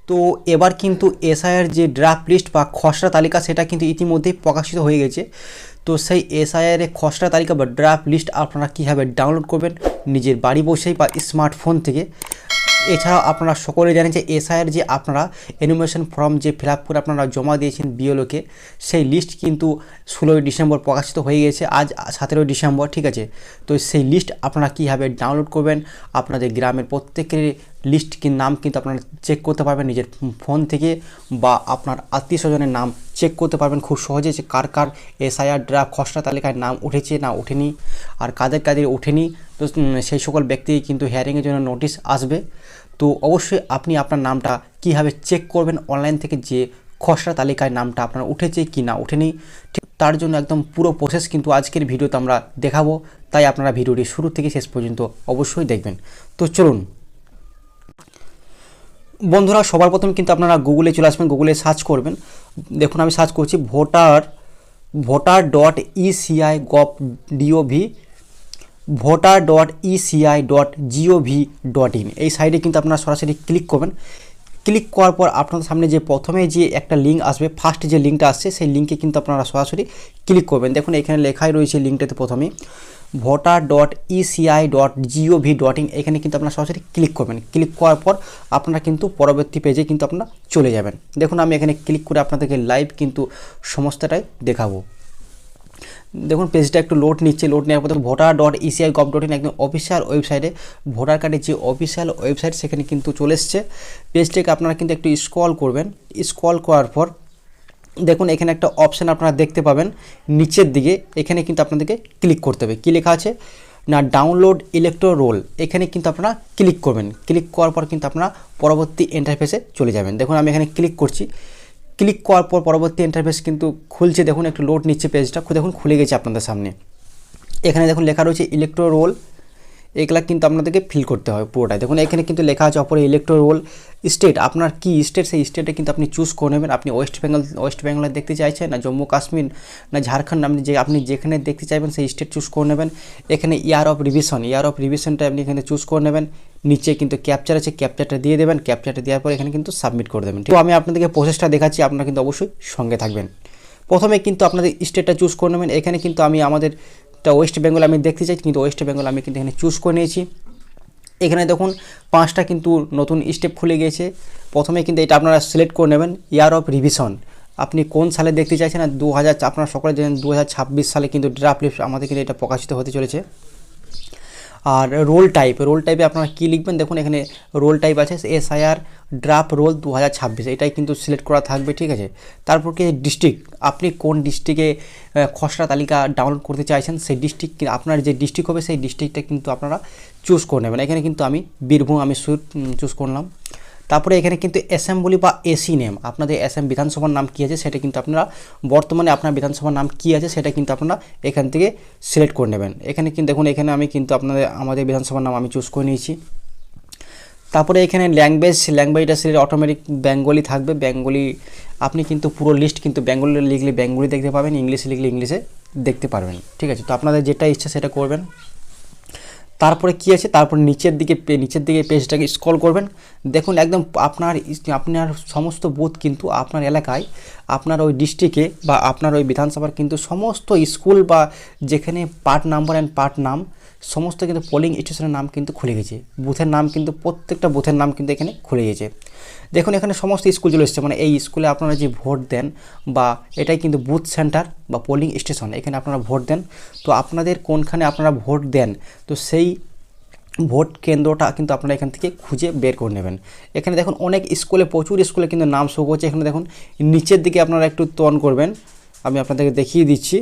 তো এবার কিন্তু এসআইআর যে ড্রাফট লিস্ট বা খসড়া তালিকা সেটা কিন্তু ইতিমধ্যেই প্রকাশিত হয়ে গেছে। তো সেই এসআইআর এর খসড়া তালিকা বা ড্রাফট লিস্ট আপনারা কীভাবে ডাউনলোড করবেন নিজের বাড়ি বসেই বা স্মার্টফোন থেকে। এছাড়াও আপনারা সকলে জানেন যে এসআইআর যে আপনারা এনুমারেশন ফর্ম যে ফিল আপ করে আপনারা জমা দিয়েছেন বিএলওকে, সেই লিস্ট কিন্তু 16ই ডিসেম্বর প্রকাশিত হয়ে গেছে, আজ 17ই ডিসেম্বর, ঠিক আছে। তো সেই লিস্ট আপনারা কীভাবে ডাউনলোড করবেন, আপনাদের গ্রামের প্রত্যেকের লিস্ট নাম কিন্তু আপনারা চেক করতে পারবেন নিজের ফোন থেকে, বা আপনার আত্মীয় স্বজনের নাম চেক করতে পারবেন খুব সহজে যে কার কার এসআইআর ড্রাফট খসড়া তালিকায় নাম উঠেছে না ওঠেনি, আর কাদের কাদের ওঠেনি। তো সেই সকল ব্যক্তি কিন্তু হিয়ারিংয়ের জন্য নোটিশ আসবে। তো অবশ্যই আপনি আপনার নামটা কীভাবে চেক করবেন অনলাইন থেকে যে খসড়া তালিকায় নামটা আপনার উঠেছে কি না ওঠেনি, ঠিক তার জন্য একদম পুরো প্রসেস কিন্তু আজকের ভিডিওতে আমরা দেখাবো। তাই আপনারা ভিডিওটি শুরু থেকে শেষ পর্যন্ত অবশ্যই দেখবেন। তো চলুন বন্ধুরা, সবার প্রথমে কিন্তু আপনারা গুগলে চলে আসবেন, গুগলে সার্চ করবেন। দেখুন আমি সার্চ করছি voter.eci.gov.in। এই সাইটে কিন্তু আপনারা সরাসরি ক্লিক করবেন। ক্লিক করার পর আপনাদের সামনে যে প্রথমে যে একটা লিঙ্ক আসবে, ফার্স্ট যে লিঙ্কটা আসছে সেই লিঙ্কে কিন্তু আপনারা সরাসরি ক্লিক করবেন। দেখুন এখানে লেখাই রয়েছে লিঙ্কটাতে প্রথমেই voter.eci.gov.in। এখানে কিন্তু আপনারা সরাসরি ক্লিক করবেন। ক্লিক করার পর আপনারা কিন্তু পরবর্তী পেজে কিন্তু আপনারা চলে যাবেন। দেখুন আমি এখানে ক্লিক করে আপনাদেরকে লাইভ কিন্তু সমস্তটাই দেখাবো। দেখুন পেজটা একটু লোড নিচ্ছে, লোড নেওয়ার পর voter.eci.gov.in একদম অফিসিয়াল ওয়েবসাইটে, ভোটার কার্ডের যে অফিসিয়াল ওয়েবসাইট সেখানে কিন্তু চলে এসছে। পেজটাকে আপনারা কিন্তু একটু স্ক্রল করবেন। স্ক্রল করার পর দেখুন এখানে একটা অপশান আপনারা দেখতে পাবেন নিচের দিকে, এখানে কিন্তু আপনাদেরকে ক্লিক করতে হবে। কী লেখা আছে না, ডাউনলোড ইলেকট্রো রোল। এখানে কিন্তু আপনারা ক্লিক করবেন। ক্লিক করার পর কিন্তু আপনারা পরবর্তী ইন্টারফেসে চলে যাবেন। দেখুন আমি এখানে ক্লিক করছি। ক্লিক করার পর পরবর্তী ইন্টারফেস কিন্তু খুলছে। দেখুন একটু লোড নিচ্ছে পেজটা, দেখুন খুলে গেছে আপনাদের সামনে। এখানে দেখুন লেখা রয়েছে ইলেকট্রো রোল, এগুলা কিন্তু আপনাদেরকে ফিল করতে হয় পুরোটাই। দেখুন এখানে কিন্তু লেখা আছে অপরে ইলেকট্রো রোল স্টেট, আপনার কি স্টেট সেই স্টেটে কিন্তু আপনি চুজ করে নেবেন। আপনি ওয়েস্ট বেঙ্গলে দেখতে চাইছেন না জম্মু কাশ্মীর না ঝাড়খণ্ড, আপনি যেখানে দেখতে চাইবেন সেই স্টেট চুজ করে নেবেন। এখানে ইয়ার অফ রিভিশনটা আপনি এখানে চুজ করে নেবেন। নিচে কিন্তু ক্যাপচার আছে, ক্যাপচারটা দিয়ে দেবেন। ক্যাপচারটা দেওয়ার পর এখানে কিন্তু সাবমিট করে দেবেন। তো আমি আপনাদেরকে প্রসেসটা দেখাচ্ছি, আপনারা কিন্তু অবশ্যই সঙ্গে থাকবেন। প্রথমে কিন্তু আপনাদের স্টেটটা চুজ করে নেবেন। এখানে কিন্তু আমি আমাদের ওয়েস্ট বেঙ্গল আমি দেখতে চাই, কিন্তু ওয়েস্ট বেঙ্গল আমি কিন্তু এখানে চুজ করে নিয়েছি। এখানে দেখুন 5টা কিন্তু নতুন স্টেপ খুলে গিয়েছে। প্রথমে কিন্তু এটা আপনারা সিলেক্ট করে নেবেন ইয়ার অফ রিভিশন, আপনি কোন সালে দেখতে চাইছেন। না 2000, আপনারা সকলে জানেন 2026 সালে কিন্তু ড্রাফট লিস্ট আমাদের কিন্তু এটা প্রকাশিত হতে চলেছে। আর রোল টাইপে আপনারা কী লিখবেন, দেখুন এখানে রোল টাইপ আছে এসআইআর ড্রাফট রোল 2026, এটাই কিন্তু সিলেক্ট করা থাকবে, ঠিক আছে। তারপর কি ডিস্ট্রিক্ট, আপনি কোন ডিস্ট্রিক্টে খসড়া তালিকা ডাউনলোড করতে চাইছেন সেই ডিস্ট্রিক্ট, আপনার যে ডিস্ট্রিক্ট হবে সেই ডিস্ট্রিক্টটা কিন্তু আপনারা চুজ করে নেবেন। এখানে কিন্তু আমি বীরভূম আমি চুজ করলাম। তারপরে এখানে কিন্তু অ্যাসেম্বলি বা এসি নেম, আপনাদের বিধানসভার নাম কী আছে সেটা কিন্তু আপনারা বর্তমানে আপনার বিধানসভার নাম কী আছে সেটা কিন্তু আপনারা এখান থেকে সিলেক্ট করে নেবেন। এখানে কিন্তু দেখুন এখানে আমি কিন্তু আমাদের বিধানসভার নাম আমি চুজ করে নিয়েছি। তারপরে এখানে ল্যাঙ্গুয়েজটা সিলেক্ট অটোমেটিক বেঙ্গলি থাকবে। বেঙ্গলি আপনি কিন্তু পুরো লিস্ট কিন্তু বেঙ্গলি লিখলে বেঙ্গলি দেখতে পাবেন, ইংলিশে লিখলে ইংলিশে দেখতে পারবেন, ঠিক আছে। তো আপনাদের যেটা ইচ্ছা সেটা করবেন। তারপরে কি আছে, তারপর নিচের দিকে পেজটাকে স্ক্রল করবেন। দেখুন একদম আপনার সমস্ত বুথ কিন্তু আপনার এলাকায়, আপনার ওই ডিস্ট্রিক্টে বা আপনার ওই বিধানসভার কিন্তু সমস্ত স্কুল বা যেখানে পার্ট নাম্বার অ্যান্ড পার্ট নাম সমস্ত কিন্তু পোলিং স্টেশনের নাম কিন্তু খুলে গেছে। বুথের নাম কিন্তু প্রত্যেকটা বুথের নাম কিন্তু এখানে খুলে গেছে। দেখুন এখানে সমস্ত স্কুল চলে এসেছে, মানে এই স্কুলে আপনারা যে ভোট দেন বা এটাই কিন্তু বুথ সেন্টার বা পোলিং স্টেশন, এখানে আপনারা ভোট দেন। তো আপনাদের কোনখানে আপনারা ভোট দেন তো সেই ভোট কেন্দ্রটা কিন্তু আপনারা এখান থেকে খুঁজে বের করে নেবেন। এখানে দেখুন অনেক স্কুলে, প্রচুর স্কুলে কিন্তু নাম শো করছে। এখানে দেখুন নিচের দিকে আপনারা একটু ত্বন করবেন, আমি আপনাদেরকে দেখিয়ে দিচ্ছি।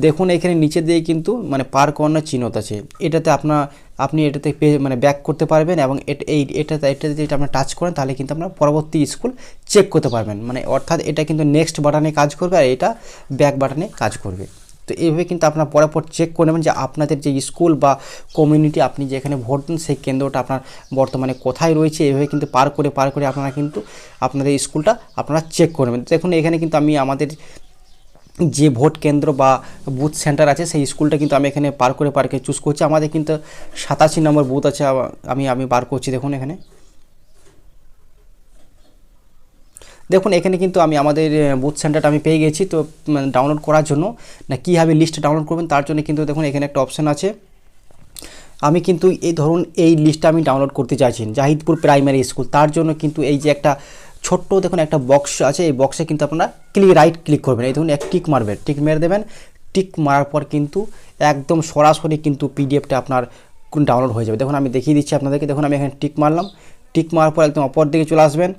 দেখুন এখানে নিচের দিকে কিন্তু মানে পার করানোর চিহ্নত আছে, এটাতে আপনি এটাতে মানে ব্যাক করতে পারবেন এবং এটাতে যদি আপনারা টাচ করেন তাহলে কিন্তু আপনারা পরবর্তী স্কুল চেক করতে পারবেন। মানে অর্থাৎ এটা কিন্তু নেক্সট বাটনে কাজ করবে আর এটা ব্যাক বাটনে কাজ করবে। তো এইভাবে কিন্তু আপনার পরপর চেক করে নেবেন যে আপনাদের যে স্কুল বা কমিউনিটি আপনি যেখানে ভোট দেন সেই কেন্দ্রটা আপনার বর্তমানে কোথায় রয়েছে। এইভাবে কিন্তু পার করে আপনারা কিন্তু আপনাদের স্কুলটা আপনারা চেক করে নেবেন। দেখুন এখানে কিন্তু আমি আমাদের যে ভোট কেন্দ্র বা বুথ সেন্টার আছে সেই স্কুলটা কিন্তু আমি এখানে পার করে চুজ করছি। আমাদের কিন্তু 87 নম্বর বুথ আছে, আমি বার করছি। দেখুন এখানে দেখুন এখানে কিন্তু আমি আমাদের বুথ সেন্টারটা আমি পেয়ে গেছি। তো ডাউনলোড করার জন্য না কীভাবে লিস্ট ডাউনলোড করবেন তার জন্য কিন্তু দেখুন এখানে একটা অপশান আছে। আমি কিন্তু এই ধরুন এই লিস্টটা আমি ডাউনলোড করতে চাইছি জাহিদপুর প্রাইমারি স্কুল, তার জন্য কিন্তু এই যে একটা ছোট্ট দেখুন একটা বক্স আছে, এই বক্সে কিন্তু আপনারা রাইট ক্লিক করবেন, এই ধরুন এক টিক মারবেন, টিক মেরে দেবেন। টিক মারার পর কিন্তু একদম সরাসরি কিন্তু পিডিএফটা আপনার ডাউনলোড হয়ে যাবে। দেখুন আমি দেখিয়ে দিচ্ছি আপনাদেরকে। দেখুন আমি এখানে টিক মারলাম, টিক মারার পর একদম অপর দিকে চলে আসবেন।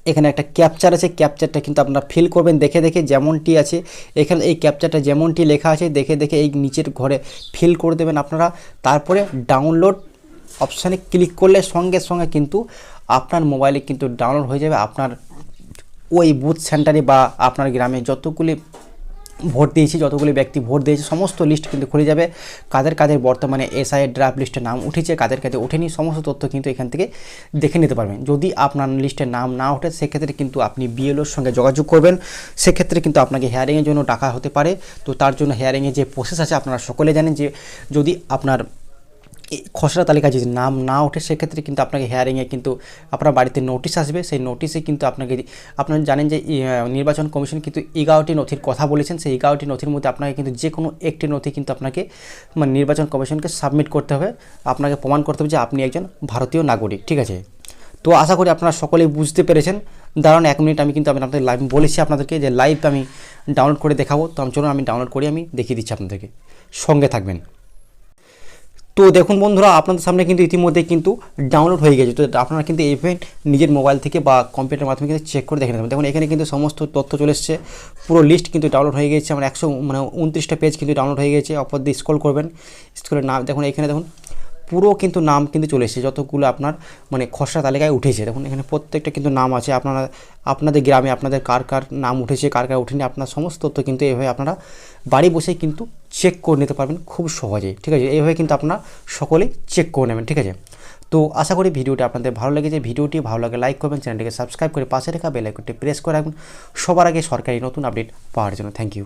এখানে একটা ক্যাপচার আছে, ক্যাপচারটা কিন্তু আপনারা ফিল করবেন দেখে দেখে যেমনটি আছে এখানে এই ক্যাপচারটা যেমনটি লেখা আছে দেখে দেখে এই নিচের ঘরে ফিল করে দেবেন আপনারা। তারপরে ডাউনলোড অপশানে ক্লিক করলে সঙ্গে সঙ্গে কিন্তু আপনার মোবাইলে কিন্তু ডাউনলোড হয়ে যাবে আপনার ওই বুথ সেন্টারে বা আপনার গ্রামে যতগুলি ভোট দিয়েছি, যতগুলি ব্যক্তি ভোট দিয়েছে সমস্ত লিস্ট কিন্তু খুলে যাবে। কাদের কাদের বর্তমানে এসআইয়ের ড্রাফট লিস্টে নাম উঠেছে, কাদের কাদের ওঠেনি, সমস্ত তথ্য কিন্তু এখান থেকে দেখে নিতে পারবেন। যদি আপনার লিস্টে নাম না ওঠে সেক্ষেত্রে কিন্তু আপনি বিএলওর সঙ্গে যোগাযোগ করবেন, সেক্ষেত্রে কিন্তু আপনাকে হেয়ারিংয়ের জন্য ডাকা হতে পারে। তো তার জন্য হেয়ারিংয়ের যে প্রসেস আছে আপনারা সকলে জানেন যে যদি আপনার খসড়া তালিকায় যদি নাম না ওঠে সেক্ষেত্রে কিন্তু আপনাকে হেয়ারিংয়ে কিন্তু আপনার বাড়িতে নোটিশ আসবে। সেই নোটিশে কিন্তু আপনাকে আপনারা জানেন যে নির্বাচন কমিশন কিন্তু 11টি নথির কথা বলেছেন। সেই 11টি নথির মধ্যে আপনাকে কিন্তু যে কোনো একটি নথি কিন্তু আপনাকে মানে নির্বাচন কমিশনকে সাবমিট করতে হবে। আপনাকে প্রমাণ করতে হবে যে আপনি একজন ভারতীয় নাগরিক, ঠিক আছে। তো আশা করি আপনারা সকলেই বুঝতে পেরেছেন। দাঁড়ান 1 মিনিট, আমি কিন্তু আপনাদের লাইভ বলেছি আপনাদেরকে যে লাইভ আমি ডাউনলোড করে দেখাবো। তো চলুন আমি ডাউনলোড করে আমি দেখিয়ে দিচ্ছি আপনাদেরকে, সঙ্গে থাকবেন। তো দেখুন বন্ধুরা আপনাদের সামনে কিন্তু ইতিমধ্যে কিন্তু ডাউনলোড হয়ে গেছে। তো আপনারা কিন্তু ইভেন নিজের মোবাইল থেকে বা কম্পিউটারের মাধ্যমে কিন্তু চেক করে দেখে নেবেন। দেখুন এখানে কিন্তু সমস্ত তথ্য চলে এসছে, পুরো লিস্ট কিন্তু ডাউনলোড হয়ে গেছে। আমার 129টা পেজ কিন্তু ডাউনলোড হয়ে গেছে। অপর দিয়ে স্ক্রল করবেন, স্ক্রলের নাম দেখুন এখানে দেখুন পুরো কিন্তু নাম কিন্তু চলে এসেছে, যতগুলো আপনার মানে খসড়া তালিকায় উঠেছে। দেখুন এখানে প্রত্যেকটা কিন্তু নাম আছে, আপনাদের গ্রামে আপনাদের কার কার নাম উঠেছে কার কার উঠেনি আপনার সমস্ত তথ্য কিন্তু এইভাবে আপনারা বাড়ি বসেই কিন্তু চেক করে নিতে পারবেন খুব সহজেই, ঠিক আছে। এইভাবে কিন্তু আপনারা সকলেই চেক করে নেবেন, ঠিক আছে। তো আশা করি ভিডিওটি আপনাদের ভালো লেগেছে। ভিডিওটি ভালো লাগে লাইক করবেন, চ্যানেলটিকে সাবস্ক্রাইব করে পাশে রাখা বেল আইকনটি প্রেস করে রাখবেন সবার আগে সরকারি নতুন আপডেট পাওয়ার জন্য। Thank you.